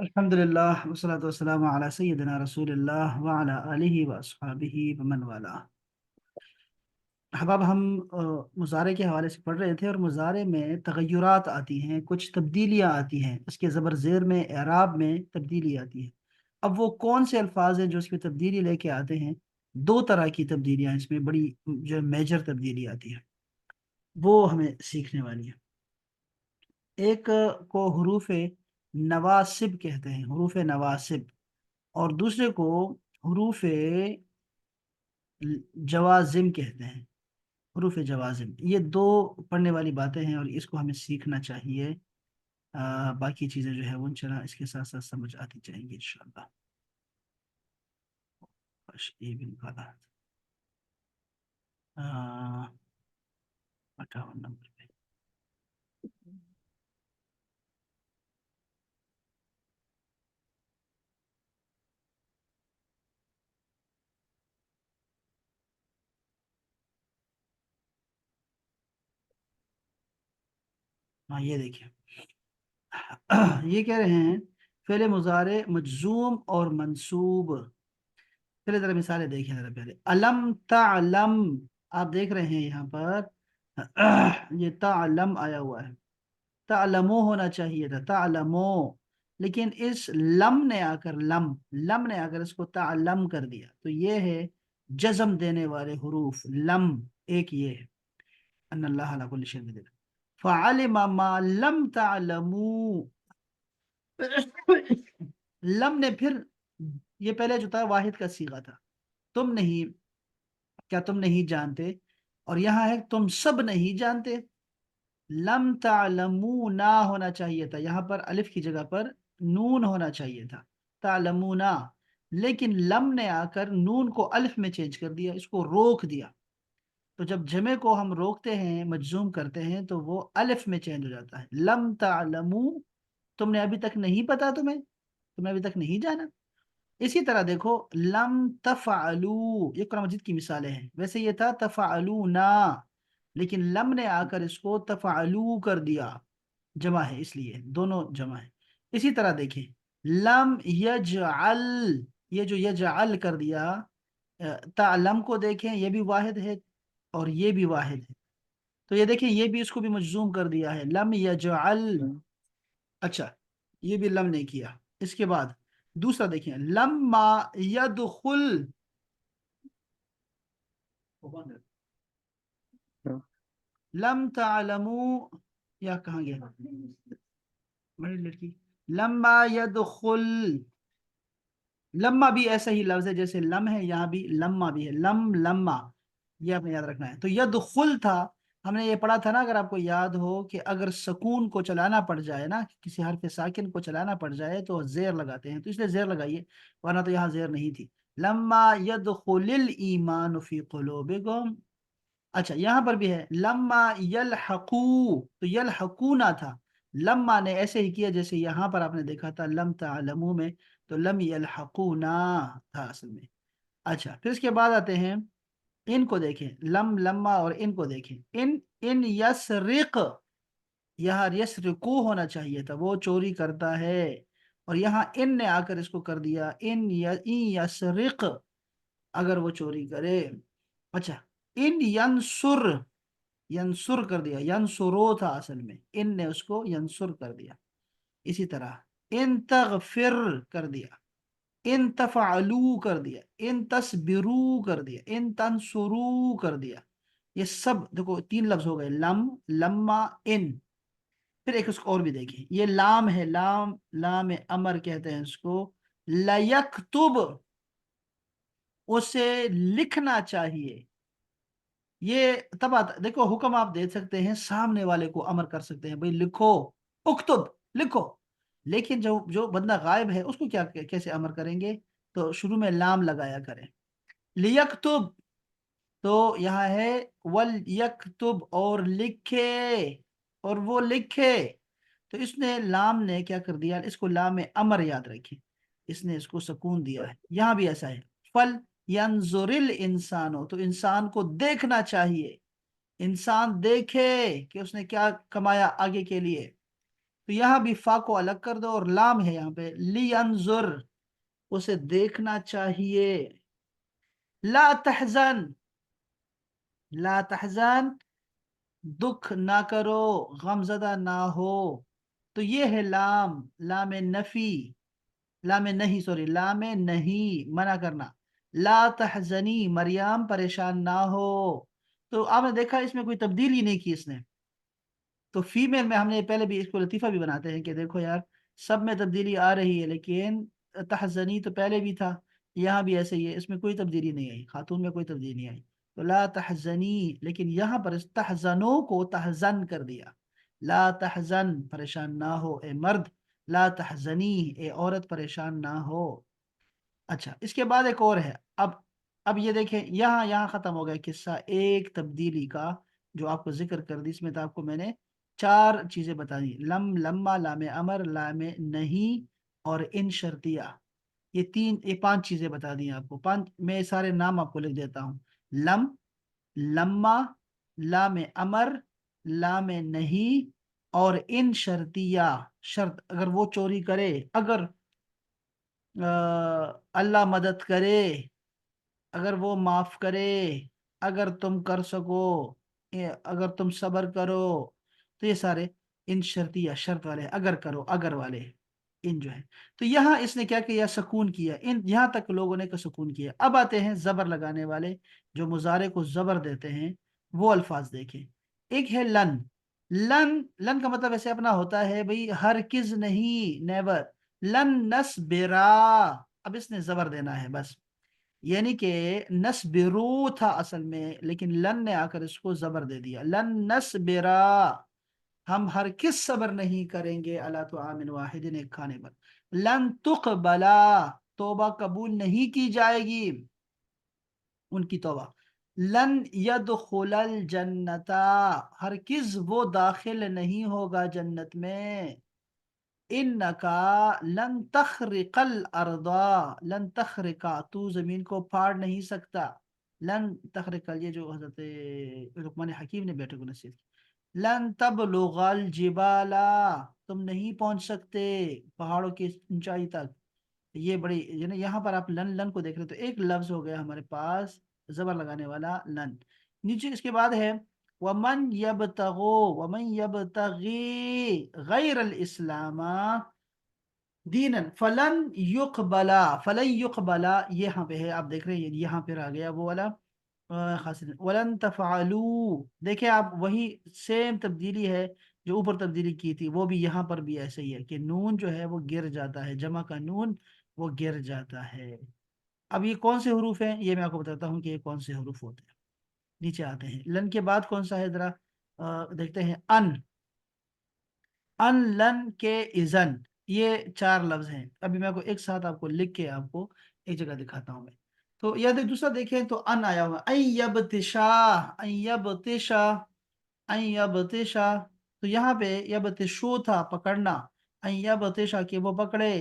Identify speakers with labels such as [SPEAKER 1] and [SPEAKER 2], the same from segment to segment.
[SPEAKER 1] अल्हम्दुलिल्लाह वस्सलातु वस्सलामु अला सय्यिदिना रसूलिल्लाह व अला आलिहि व अस्हाबिहि व मन वाला। अब हम मुज़ारे के हवाले से पढ़ रहे थे और मुज़ारे में तगय्युरात आती हैं, कुछ तब्दीलियाँ आती हैं, उसके ज़बर ज़ेर में एराब में तब्दीली आती है। अब वो कौन से अल्फाज हैं जो इसमें तब्दीली लेके आते हैं? दो तरह की तब्दीलियाँ इसमें बड़ी जो मेजर तब्दीली आती है वो हमें सीखने वाली है। एक को हरूफ नवासिब कहते हैं, हरूफ नवासिब, और दूसरे को हरूफ जवाजिम कहते हैं, हरूफ जवाजिम। ये दो पढ़ने वाली बातें हैं और इसको हमें सीखना चाहिए। बाकी चीज़ें जो है वो इंशाल्लाह इसके साथ साथ समझ आती जाएंगी इंशाल्लाह। बस ये भी निकाला 58 नंबर पे। हाँ ये देखिए, ये कह रहे हैं फेले मुजारे मजजूम और मंसूब। पहले जरा मिसालें देखिए, जरा पहले अलम तालम, आप देख रहे हैं यहाँ पर ये तालम आया हुआ है, तालमो होना चाहिए था, तालमो, लेकिन इस लम ने आकर लम ने आकर इसको तालम कर दिया, तो ये है जज्म देने वाले हुरूफ लम। एक ये है अन्नल्लाह अला कुल्ली शैइन कदीर। फअलिमा मा लम तालमू, लम ने फिर, ये पहले जो था वाहिद का सीगा था, तुम नहीं, क्या तुम नहीं जानते, और यहाँ है तुम सब नहीं जानते। लम तालमू ना होना चाहिए था, यहाँ पर अलिफ की जगह पर नून होना चाहिए था, तालमूना, लेकिन लम ने आकर नून को अलिफ में चेंज कर दिया, इसको रोक दिया। तो जब जमे को हम रोकते हैं, मजजूम करते हैं, तो वो अलिफ में चेंज हो जाता है। लम तालमू, तुमने अभी तक नहीं पता, तुमने अभी तक नहीं जाना। इसी तरह देखो लम तफअलू, ये कुरान मजीद की मिसालें हैं। वैसे ये था तफअलू ना, लेकिन लम ने आकर इसको तफअलू कर दिया, जमा है इसलिए दोनों जमा है। इसी तरह देखिए लम यजअल, ये जो यजअल कर दिया, तालम को देखें, ये भी वाहिद है और ये भी वाहिद है, तो ये देखें ये भी इसको भी मजजूम कर दिया है, लम यजअल। अच्छा, ये भी लम ने किया। इसके बाद दूसरा देखिए लम्मा यदखुल, लम तालमू, या कहाँ गया बड़ी लड़की, लम्मा यदखुल, लम्मा भी ऐसा ही लफ्ज है जैसे लम है, यहाँ भी लम्मा भी है, लम लम्मा, ये आपने याद रखना है। तो यदखुल था, हमने ये पढ़ा था ना, अगर आपको याद हो कि अगर सकून को चलाना पड़ जाए ना, किसी हरफ साकिन को चलाना पड़ जाए तो जेर लगाते हैं, तो इसलिए जेर लगाइए, वरना तो यहाँ जेर नहीं थी। लम्मा यदखुलिल ईमान फी कुलूबिकुम। अच्छा, यहाँ पर भी है लम्मा यलहकू, तो यलहकू ना था, लम्मा ने ऐसे ही किया जैसे यहाँ पर आपने देखा था लम तालमू में, तो लम यलहकू ना था असल में। अच्छा, फिर इसके बाद आते हैं, इनको देखें, लम लम्मा, और इनको देखें, इन इन यसरिक, यहाँ यसरिकू होना चाहिए था, वो चोरी करता है, और यहाँ इन ने आकर इसको कर दिया इन यसरिक, अगर वो चोरी करे। अच्छा, इन यंसुर, यंसुर कर दिया, यंसुरो था असल में, इन ने उसको यंसुर कर दिया। इसी तरह इन तगफिर कर दिया, इन तफअलू कर दिया, इन तस्बिरू कर दिया, इन तंसुरू कर दिया। ये सब देखो तीन लफ्ज हो गए, लम लम्मा इन। फिर एक उसको और भी देखिए, ये लाम है, लाम लाम अमर कहते हैं इसको, लयक्तुब, उसे लिखना चाहिए। ये तब आता, देखो हुक्म आप दे सकते हैं, सामने वाले को अमर कर सकते हैं, भाई लिखो, उक्तुब लिखो, लेकिन जो जो बंदा गायब है उसको क्या कैसे अमर करेंगे? तो शुरू में लाम लगाया करें। लियक्तुब, तो यहाँ है वल यक्तुब, और लिखे, और वो लिखे, तो इसने लाम ने क्या कर दिया, इसको लाम में अमर याद रखें, इसने इसको सुकून दिया है। यहाँ भी ऐसा है, फल यंजुरिल इंसानो, तो इंसान को देखना चाहिए, इंसान देखे कि उसने क्या कमाया आगे के लिए, تو یہاں بھی فا کو الگ کر دو اور لام ہے یہاں پہ لینظر، اسے دیکھنا چاہیے. لا تحزن، لا تحزن دکھ نہ کرو، غم زدہ نہ ہو. تو یہ ہے لام، لام نفی، لام نہیں، سوری لام نہیں، منع کرنا. لا تحزنی مریم پریشان نہ ہو. تو آپ نے دیکھا اس میں کوئی تبدیلی نہیں کی اس نے. تو فیمیل میں ہم نے پہلے بھی اس کو لطیفہ بھی بناتے ہیں کہ دیکھو یار سب میں تبدیلی آ رہی ہے، لیکن تحزنی تو پہلے بھی تھا، یہاں بھی ایسے ہی ہے، اس میں کوئی تبدیلی نہیں آئی، خاتون میں کوئی تبدیلی نہیں آئی. تو لا تحزنی، لیکن یہاں پر اس تحزنوں کو تحزن کر دیا. لا تحزن پریشان نہ ہو اے مرد، لا تحزنی اے عورت پریشان نہ ہو. اچھا اس کے بعد ایک اور ہے. اب یہ دیکھیں یہاں ختم ہو گیا قصہ ایک تبدیلی کا جو آپ کو ذکر کر دی. اس میں تو آپ کو میں نے 4 چیزیں بتا دی، لم، لما، لام امر، لام نہیں اور ان شرطیہ. یہ 5 چیزیں بتا دی ہیں آپ کو. 5 میں سارے نام آپ کو لکھ دیتا ہوں. لم، لما، لام امر، لام نہیں اور ان شرطیہ. شرط اگر وہ چوری کرے، اگر اللہ مدد کرے، اگر وہ معاف کرے، اگر تم کر سکو، اگر تم صبر کرو. تو یہ سارے ان شرطیہ، شرط والے، اگر کرو، اگر والے ان جو ہے. تو یہاں اس نے کیا کیا؟ سکون کیا. یہاں تک لوگوں نے سکون کیا. اب آتے ہیں زبر لگانے والے جو مضارع کو زبر دیتے ہیں. وہ الفاظ دیکھیں. ایک ہے لن. لن، لن کا مطلب ایسے اپنا ہوتا ہے بھئی ہرگز نہیں، نیور. لن نصبرا، اب اس نے زبر دینا ہے بس. یعنی کہ نصبرو تھا اصل میں، لیکن لن نے آ کر اس کو زبر دے دیا. لن نصبرا، ہم ہرگز صبر نہیں کریں گے، اللہ طعام واحد، ایک کھانے پر. لن تقبلا، توبہ قبول نہیں کی جائے گی، ان کی توبہ. لن يدخل الجنتا، ہرگز وہ داخل نہیں ہوگا جنت میں. انکا لن تخرق الارض، لن تخرقا تو زمین کو پھاڑ نہیں سکتا. لن تخرق، یہ جو حضرت لقمان حکیم نے بیٹے کو نصیحت کی. لن تبلغ الجبال، تم نہیں پہنچ سکتے پہاڑوں کی اونچائی تک. یہ بڑی یہاں پر آپ لن، لن کو دیکھ رہے تو ایک لفظ ہو گیا ہمارے پاس زبر لگانے والا لن. نیچے اس کے بعد ہے ومن یبتغو، ومن یبتغی غیر الاسلام دینا فلن یقبلا، فلن یقبلا یہاں پہ ہے، آپ دیکھ رہے ہیں یہاں پہ آ گیا وہ والا خاص. ولن تفعلوا، دیکھیں آپ وہی سیم تبدیلی ہے جو اوپر تبدیلی کی تھی، وہ بھی یہاں پر بھی ایسے ہی ہے کہ نون جو ہے وہ گر جاتا ہے، جمع کا نون وہ گر جاتا ہے. اب یہ کون سے حروف ہیں یہ میں آپ کو بتاتا ہوں کہ یہ کون سے حروف ہوتے ہیں. نیچے آتے ہیں. لن کے بعد کون سا ہے ذرا دیکھتے ہیں. ان، ان، لن کے اذن، یہ 4 لفظ ہیں. ابھی میں کو ایک ساتھ آپ کو لکھ کے آپ کو ایک جگہ دکھاتا ہوں میں. تو یا دوسرا دیکھیں تو ان آیا ہوا این یبتشا، این یبتشا، این یبتشا. تو یہاں پہ یبتشو تھا پکڑنا، این یبتشا کہ وہ پکڑے.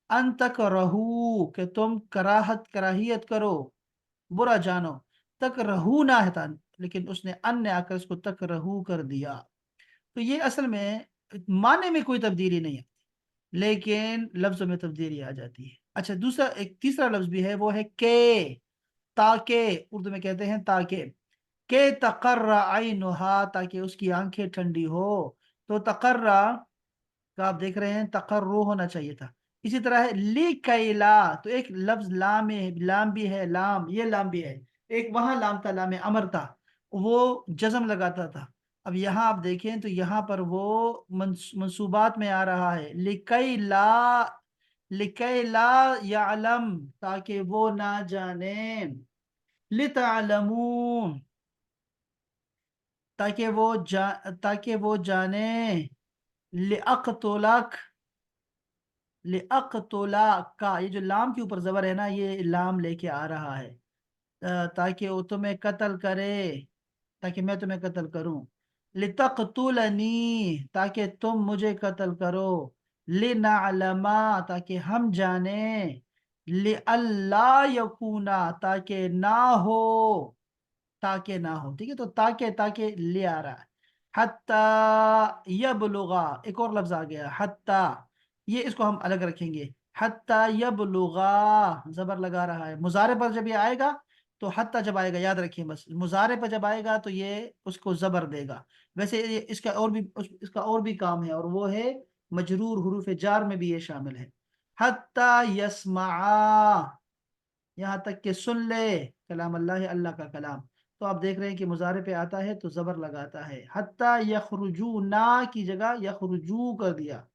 [SPEAKER 1] ان تک رہو کہ تم کراہیت کرو، برا جانو. تک رہو نہ تھا، لیکن اس نے ان نے آ کر اس کو تک رہو کر دیا. تو یہ اصل میں معنی میں کوئی تبدیلی نہیں ہے، لیکن لفظوں میں تبدیلی آ جاتی ہے. اچھا دوسرا ایک تیسرا لفظ بھی ہے، وہ ہے کہ، تاکہ، اردو میں کہتے ہیں تاکہ. کہ تقر عینھا، تاکہ اس کی آنکھیں ٹھنڈی ہو. تو تقر کا آپ دیکھ رہے ہیں تقرر ہونا چاہیے تھا. اسی طرح ہے لکیلا، تو ایک لفظ لام ہے، لام بھی ہے، لام یہ لام بھی ہے. ایک وہاں لام تھا، لام امر تھا، وہ جزم لگاتا تھا. اب یہاں آپ دیکھیں تو یہاں پر وہ منصوبات میں آ رہا ہے. لکیلا، لکیلا یعلم تاکہ وہ نہ جانے. لتعلمون تاکہ وہ جانے. لأقتلک، لأقتلک، یہ جو لام کے اوپر زبر ہے نا یہ لام لے کے آ رہا ہے تاکہ وہ تمہیں قتل کرے، تاکہ میں تمہیں قتل کروں. لتقتلنی تاکہ تم مجھے قتل کرو. لنعلم تاکہ ہم جانیں. لئلا یکونا تاکہ نہ ہو، تاکہ نہ ہو. ٹھیک ہے تو تاکہ لے آ رہا ہے. हत्ता यबलुगा, एक और लफ्ज आ गया हत्ता, ये इसको हम अलग रखेंगे। हत्ता यबलुगा, जबर लगा रहा है मुजारे पर, जब ये आएगा तो हत्ता जब आएगा याद रखिए बस, मुजारे पर जब आएगा तो ये उसको जबर देगा। वैसे इसका और भी इसका और भी काम है, और वो है मजरूर हुरूफ जार में भी ये शामिल है। हत्ता यस्मा, यहाँ तक कि सुन ले कलाम अल्लाह है, अल्लाह का कलाम। तो आप देख रहे हैं कि मुजारे पे आता है तो जबर लगाता है। हत्ता यखरुजू, ना की जगह यखरुजू कर दिया।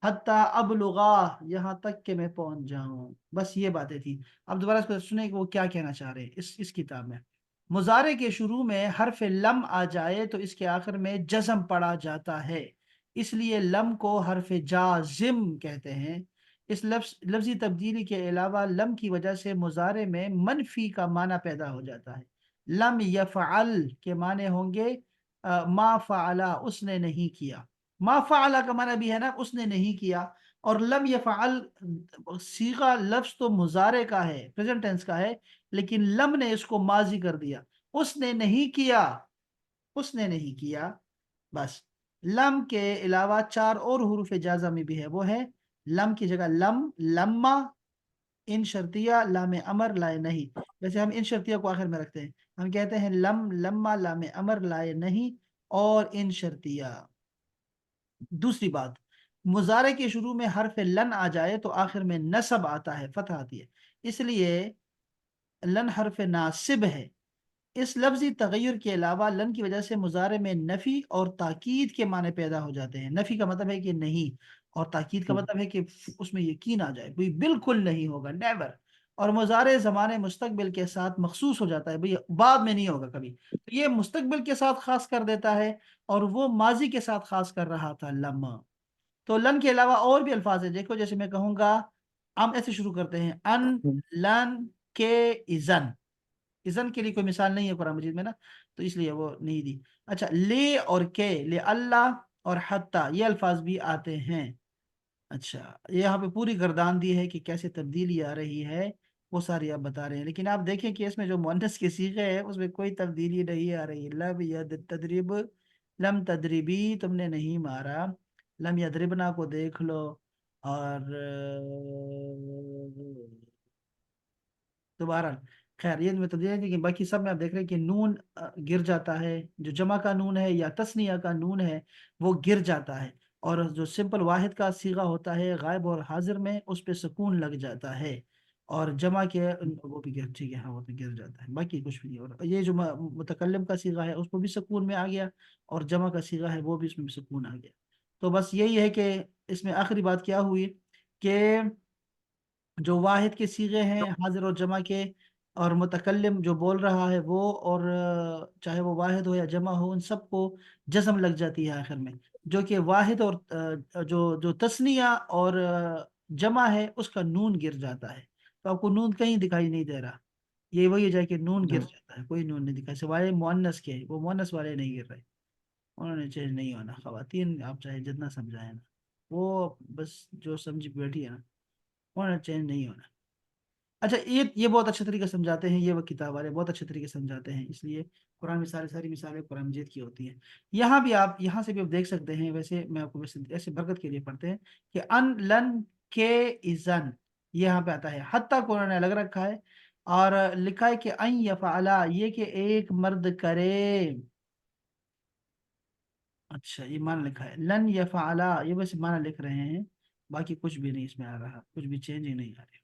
[SPEAKER 1] हत्ता अबलुगा, यहाँ तक कि मैं पहुंच जाऊं। बस ये बातें थी। अब दोबारा इसको सुने कि वो क्या कहना चाह रहे हैं इस किताब में। मुजारे के शुरू में हर्फ लम आ जाए तो इसके आखिर में जज़म पड़ा जाता है, इसलिए लम को हर्फ जाजिम कहते हैं। इस लफ्जी तब्दीली के अलावा लम की वजह से मुजारे में मनफी का माना पैदा हो जाता है। लम यफ़अल के माने होंगे मा फ़अला, उसने नहीं किया। मा फ़अला का माना भी है ना उसने नहीं किया। और लम यफ़अल सीगा लफ्ज तो मुजारे का है, प्रेजेंट टेंस का है, लेकिन लम ने इसको माजी कर दिया। उसने नहीं किया, उसने नहीं किया। बस लम के अलावा चार और हुरूफ जाजा में भी है, वो है लम की जगह लम, लम्मा, इन शर्तिया, लाम अमर, लाए नहीं। वैसे हम इन शर्तिया को आखिर में रखते हैं, हम कहते हैं लम, लम्मा, लाम अमर, लाए नहीं और इन शर्तिया। दूसरी बात, मुजारे के शुरू में हर्फ लन आ जाए तो आखिर में नसब आता है, फतह आती है, इसलिए लन हर्फ नासिब है। इस लफ्जी तगैर के अलावा लन की वजह से मुजारे में नफी और ताकीद के माने पैदा हो जाते हैं। नफी का मतलब है कि नहीं, और ताकीद का मतलब है कि उसमें यकीन आ जाए, भाई बिल्कुल नहीं होगा, नेवर। और मुजारे जमाने मुस्तकबिल के साथ मखसूस हो जाता है, भाई बाद में नहीं होगा कभी, तो ये मुस्तकबिल के साथ खास कर देता है, और वो माजी के साथ खास कर रहा था लम्मा। तो लन के अलावा और भी अल्फाज है, देखो जैसे मैं कहूंगा, हम ऐसे शुरू करते हैं अन, लन, के, इजन। इजन के लिए कोई मिसाल नहीं है कुरान मजीद में ना, तो इसलिए वो नहीं दी। अच्छा, ले और के, ले अल्लाह और हत्ता, ये अल्फाज भी आते हैं। अच्छा, ये यहाँ पे पूरी गर्दान दी है कि कैसे तब्दीली आ रही है, वो सारी आप बता रहे हैं, लेकिन आप देखें कि इसमें जो मुअन्नस के सीगे है उसमें कोई तब्दीली नहीं आ रही है। लब यद तदरिब, लम तदरिबी, तुमने नहीं मारा। लम यदरिबना को देख लो। और दोबारा, खैर ये में तब्दीली है, लेकिन बाकी सब में आप देख रहे हैं कि नून गिर जाता है, जो जमा का नून है या तस्निया का नून है वो गिर जाता है। और जो सिंपल वाहिद का सीगा होता है गायब और हाजिर में, उस पे सुकून लग जाता है। और जमा के वो भी गिर, ठीक है हाँ, वो तो गिर जाता है, बाकी कुछ भी नहीं। और ये जो मुतकल्लिम का सीगा है उसको भी सुकून में आ गया, और जमा का सीगा है वो भी उसमें भी सुकून आ गया। तो बस यही है कि इसमें आखिरी बात क्या हुई कि जो वाहिद के सीगे हैं हाजिर और जमा के, और मुतकल्लिम जो बोल रहा है वो, और चाहे वो वाहिद हो या जमा हो, उन सबको जज़म लग जाती है आखिर में। जो कि वाहिद और जो जो तस्निया और जमा है उसका नून गिर जाता है। तो आपको नून कहीं दिखाई नहीं दे रहा, ये वही है कि नून गिर जाता है, कोई नून नहीं दिखाई, सिवाय मुअन्नस के, वो मुअन्नस वाले नहीं गिर रहे। उन्होंने चेंज नहीं होना, खवातीन आप चाहे जितना समझाए ना, वो बस जो समझी बैठी है ना, उन्होंने चेंज नहीं होना। अच्छा, ये बहुत अच्छे तरीके से समझाते हैं, ये वो किताब वाले बहुत अच्छे तरीके से समझाते हैं, इसलिए कुरान में सारी मिसालें कुरान मजीद की होती हैं। यहाँ भी आप, यहाँ से भी आप देख सकते हैं, वैसे मैं आपको वैसे ऐसे बरकत के लिए पढ़ते हैं कि अन, लन, के, इजन, ये यहाँ पे आता है। हत्ता को उन्होंने अलग रखा है, और लिखा है कि अन यफ़अला, ये कि एक मर्द करे। अच्छा, ये मान लिखा है, लन यफ़अला ये बस माना लिख रहे हैं, बाकी कुछ भी नहीं इसमें आ रहा, कुछ भी चेंज ही नहीं आ रही।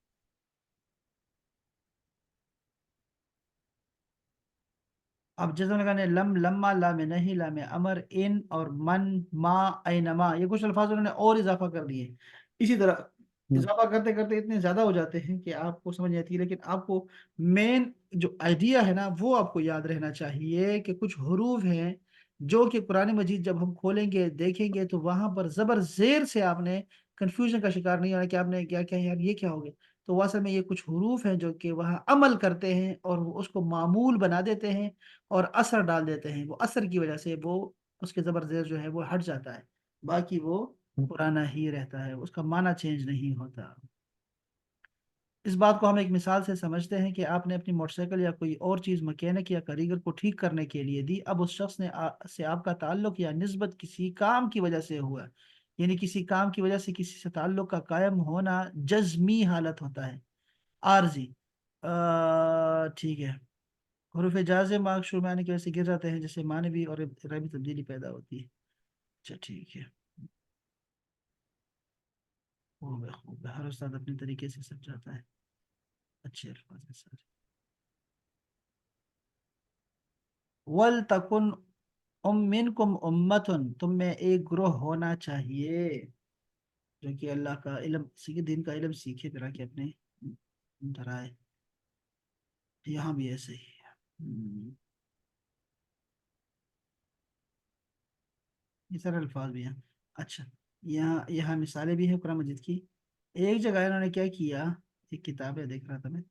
[SPEAKER 1] अब जैसे लगाने लम, लम्मा, लाम नहीं, लाम अमर, इन और मन, मा, ऐनमा, ये कुछ अल्फाज उन्होंने और इजाफा कर दिए। इसी तरह इजाफा करते करते इतने ज्यादा हो जाते हैं कि आपको समझ नहीं आती, लेकिन आपको मेन जो आइडिया है ना वो आपको याद रहना चाहिए कि कुछ हरूफ हैं जो कि कुरान मजीद जब हम खोलेंगे देखेंगे तो वहां पर जबर जेर से आपने कंफ्यूजन का शिकार नहीं होना कि आपने क्या क्या यार ये क्या हो गया। तो वो असल में ये कुछ हरूफ हैं जो कि वहाँ अमल करते हैं और वो उसको मामूल बना देते हैं और असर डाल देते हैं, वो असर की वजह से वो उसके जबर जेर जो है वो हट जाता है, बाकी वो पुराना ही रहता है, उसका माना चेंज नहीं होता। इस बात को हम एक मिसाल से समझते हैं कि आपने अपनी मोटरसाइकिल या कोई और चीज़ मैकेनिक या कारीगर को ठीक करने के लिए दी। अब उस शख्स से आपका ताल्लुक या निस्बत किसी काम की वजह से हुआ, यानी किसी काम की वजह से किसी से ताल्लुक का कायम होना जज्मी हालत होता है, आरजी। ठीक है। हरूफ जाज़िम मार्क शुरू में आने की वजह से गिर जाते हैं, जैसे मानवी और रबी तब्दीली पैदा होती है। अच्छा ठीक है। खूब है, खूब है, हर उस्ताद अपने तरीके से समझाता है, अच्छे अल्फाज के साथ। वल तकुन मिनकुम उम्मतुन, तुम में एक ग्रोह होना चाहिए जो कि अल्लाह का इल्म सीखे, दिन का इल्म सीखे, फिर आके अपने धराए। यहाँ भी ऐसे ही है। ये सारे अल्फाज भी हैं। अच्छा, यहाँ यहाँ मिसालें भी हैं कुरान मजीद की। एक जगह इन्होंने क्या किया, एक किताब है देख रहा था मैं,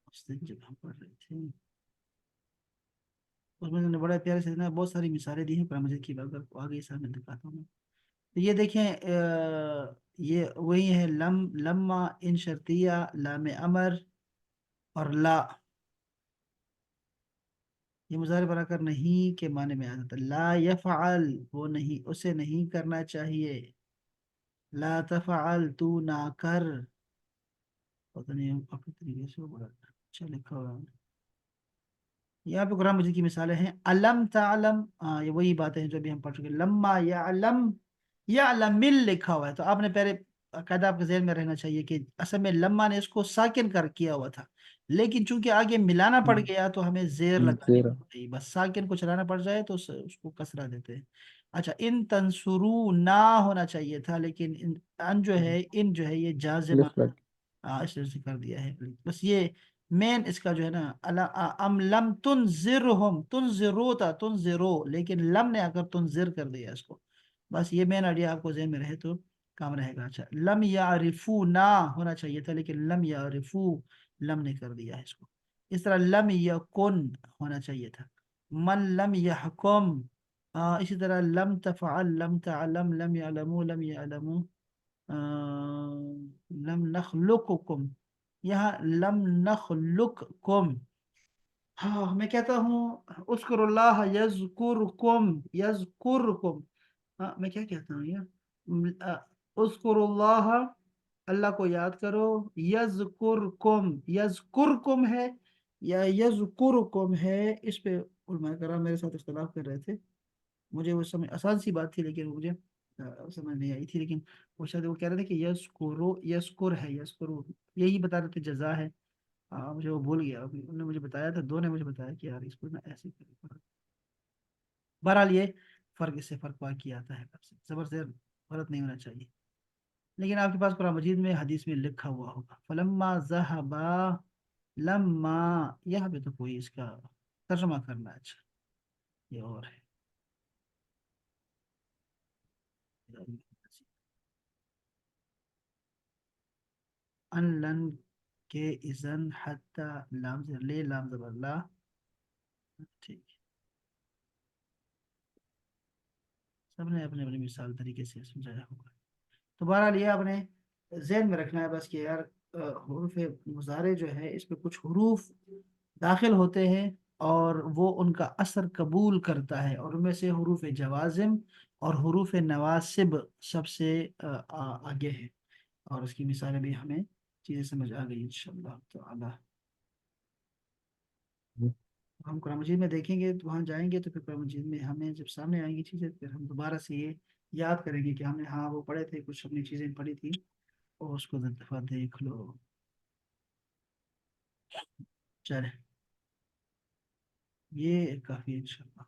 [SPEAKER 1] उस दिन जब हम पढ़ रहे थे उसमें उन्होंने बड़ा प्यारे से ना बहुत सारी मिसालें दी हैं कुरान मजीद की, अगर आगे सामने दिखाता हूँ मैं। तो ये देखें, ये वही है, लम्मा, इन शर्तिया, लाम अमर और ला। ये मुज़ारे बनाकर नहीं के माने में आ जाता है। ला यफ़अल, वो नहीं, उसे नहीं करना चाहिए। ला तफ़अल, तू ना कर। पता नहीं अपने तरीके से वो बड़ा अच्छा लिखा हुआ है। यहाँ पे कुरान मजीद की मिसालें हैं। अलम तालम, ये वही बातें हैं जो भी हम पढ़ चुके। लम्मा या अलमिल लिखा हुआ है, तो आपने पहले कायदा आपके ज़हन में रहना चाहिए कि असल में लम्मा ने इसको साकिन कर किया हुआ था, लेकिन चूंकि आगे मिलाना पड़ गया तो हमें जेर लगानी
[SPEAKER 2] तेरह।
[SPEAKER 1] पड़ी, बस साकिन को चलाना पड़ जाए तो उसको कसरा देते हैं। अच्छा, इन तंसुरू ना होना चाहिए था, लेकिन अन जो है, इन जो है, ये जाजिमा,
[SPEAKER 2] लिस्ट लग।
[SPEAKER 1] इस वजह से कर दिया है। बस ये मेन इसका जो है ना, अम लम तुनजिरहुम, तुनजिरो था तुनजिरो, लेकिन लम ने आकर तुनजिर कर दिया इसको। बस ये मेन आइडिया आपको ज़हन में रहे तो काम रहेगा। अच्छा, लम यारिफू ना होना चाहिए था, लेकिन लम यारिफू, लम ने कर दिया है इसको। इस तरह लम यकुन होना चाहिए था। मन लम यहकुम, इसी तरह लम तफ़अल, लम तअलम, लम यअलमू, लम यअलमू, लम नखलुकुम, यहाँ लम नखलुककुम। हाँ, मैं कहता हूँ उस्कुरुल्लाह यज़कुरकुम, यज़कुरकुम। हाँ, मैं क्या कहता हूँ यार, उस्कुरुल्लाह, अल्लाह को याद करो, यज़कुरकुम, यज़कुरकुम है या यज़कुरकुम है, इस पे उलमा कराम मेरे साथ इख्तिलाफ कर रहे थे। मुझे उस समय आसान सी बात थी, लेकिन मुझे समझ नहीं आई थी, लेकिन वो शायद वो कह रहे थे कि यस्कुरो, यस्कुर है, यस्कुरो, यही बता रहे थे जजा है। मुझे वो भूल गया अभी, उन्होंने मुझे बताया था, दो ने मुझे बताया कि यार इसको ना ऐसे करें। बहरहाल ये फर्क, इससे फर्क वाकई आता है, जबर से गलत नहीं होना चाहिए। लेकिन आपके पास कुरान मजीद में हदीस में लिखा हुआ होगा फलम्मा ज़हबा, लम्मा, यहाँ पे तो कोई इसका तर्जुमा करना है। अच्छा, ये और है, अनलन के इज़न हत्ता, लाम से ले, लाम जबर ला। ठीक, सबने अपने अपनी मिसाल तरीके से समझाया होगा। तो बहरहाल ये आपने जहन में रखना है बस कि यार हुरूफ मुजारे जो है, इसमें कुछ हरूफ दाखिल होते हैं और वो उनका असर कबूल करता है, और उनमें से हुरूफ जवाजिम और हुरूफ नवासिब सबसे आगे है। और उसकी मिसालें भी हमें चीज़ें समझ आ गई इंशाअल्लाह ताला। हम कुरान मजीद में देखेंगे तो वहाँ जाएंगे, तो फिर कुरान मजीद में हमें जब सामने आएंगी चीज़ें, फिर हम दोबारा से ये याद करेंगे कि हमने हाँ वो पढ़े थे, कुछ अपनी चीज़ें पढ़ी थी, और उसको दफा देख लो। चले, ये काफ़ी इंशाल्लाह।